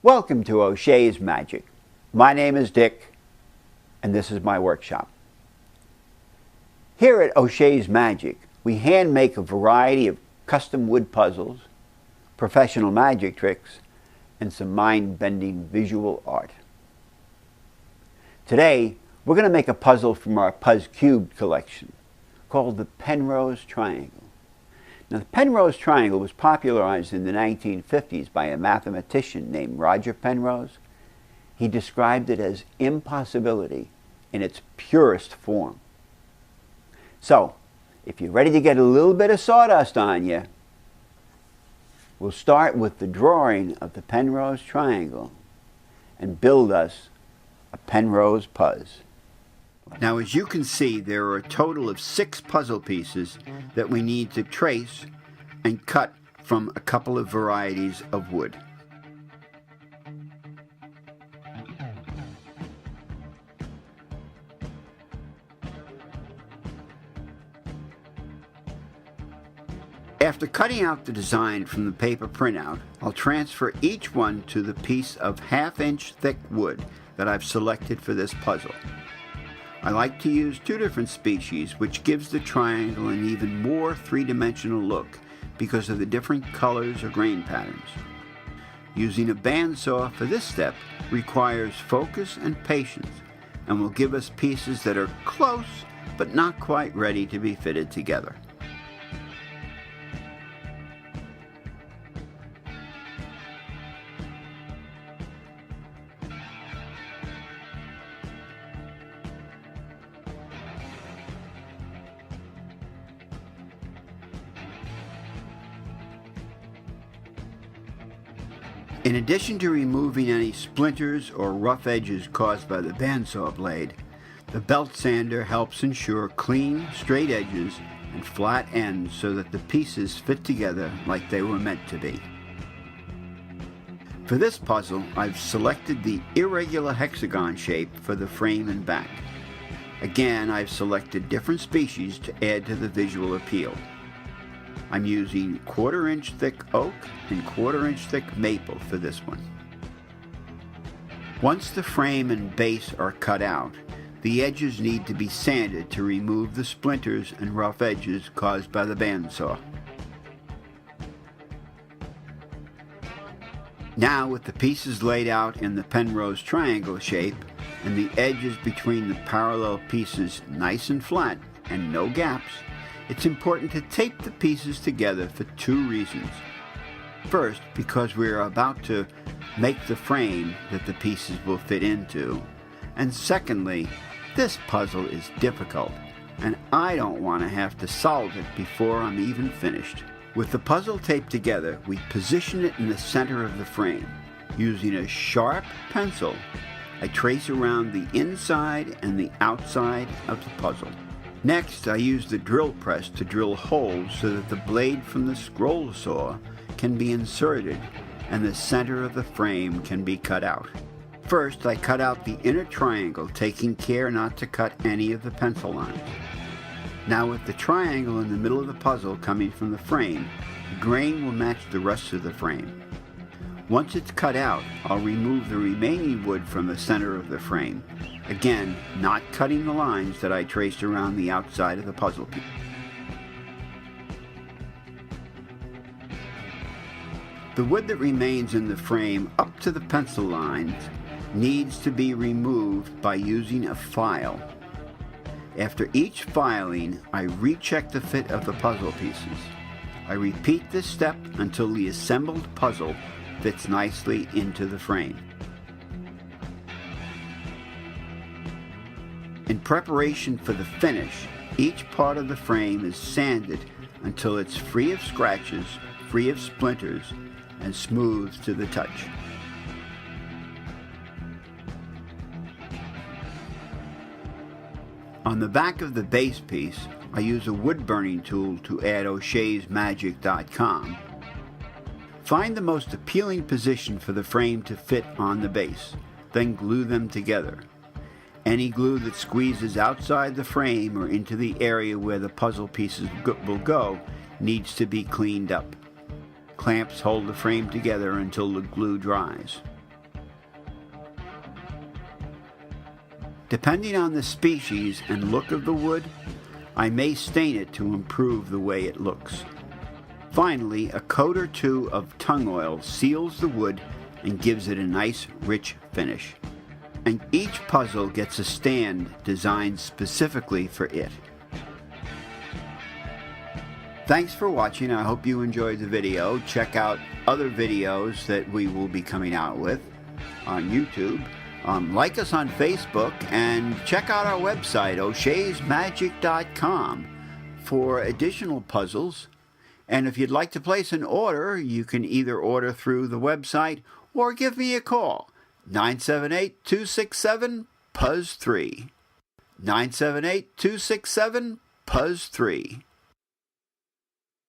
Welcome to O'Shea's Magic. My name is Dick, and this is my workshop. Here at O'Shea's Magic, we hand make a variety of custom wood puzzles, professional magic tricks, and some mind-bending visual art. Today, we're going to make a puzzle from our Puz³ collection called the Penrose Triangle. Now, the Penrose Triangle was popularized in the 1950s by a mathematician named Roger Penrose. He described it as impossibility in its purest form. So, if you're ready to get a little bit of sawdust on you, we'll start with the drawing of the Penrose Triangle and build us a Penrose Puz. Now, as you can see, there are a total of 6 puzzle pieces that we need to trace and cut from a couple of varieties of wood. After cutting out the design from the paper printout, I'll transfer each one to the piece of 1/2-inch thick wood that I've selected for this puzzle. I like to use 2 different species, which gives the triangle an even more 3-dimensional look because of the different colors or grain patterns. Using a bandsaw for this step requires focus and patience and will give us pieces that are close but not quite ready to be fitted together. In addition to removing any splinters or rough edges caused by the bandsaw blade, the belt sander helps ensure clean, straight edges and flat ends so that the pieces fit together like they were meant to be. For this puzzle, I've selected the irregular hexagon shape for the frame and back. Again, I've selected different species to add to the visual appeal. I'm using 1/4-inch thick oak and 1/4-inch thick maple for this one. Once the frame and base are cut out, the edges need to be sanded to remove the splinters and rough edges caused by the bandsaw. Now, with the pieces laid out in the Penrose triangle shape and the edges between the parallel pieces nice and flat and no gaps, it's important to tape the pieces together for 2 reasons. First, because we are about to make the frame that the pieces will fit into. And secondly, this puzzle is difficult, and I don't want to have to solve it before I'm even finished. With the puzzle taped together, we position it in the center of the frame. Using a sharp pencil, I trace around the inside and the outside of the puzzle. Next, I use the drill press to drill holes so that the blade from the scroll saw can be inserted and the center of the frame can be cut out. First, I cut out the inner triangle, taking care not to cut any of the pencil lines. Now, with the triangle in the middle of the puzzle coming from the frame, the grain will match the rest of the frame. Once it's cut out, I'll remove the remaining wood from the center of the frame. Again, not cutting the lines that I traced around the outside of the puzzle piece. The wood that remains in the frame up to the pencil lines needs to be removed by using a file. After each filing, I recheck the fit of the puzzle pieces. I repeat this step until the assembled puzzle fits nicely into the frame. In preparation for the finish, each part of the frame is sanded until it's free of scratches, free of splinters, and smooth to the touch. On the back of the base piece, I use a wood burning tool to add o'sheasmagic.com. Find the most appealing position for the frame to fit on the base, then glue them together. Any glue that squeezes outside the frame or into the area where the puzzle pieces will go needs to be cleaned up. Clamps hold the frame together until the glue dries. Depending on the species and look of the wood, I may stain it to improve the way it looks. Finally, a coat or two of tung oil seals the wood and gives it a nice, rich finish. And each puzzle gets a stand designed specifically for it. Thanks for watching. I hope you enjoyed the video. Check out other videos that we will be coming out with on YouTube. Like us on Facebook and check out our website, o'sheasmagic.com, for additional puzzles. And if you'd like to place an order, you can either order through the website or give me a call, 978-267-Puz3. 978-267-Puz3.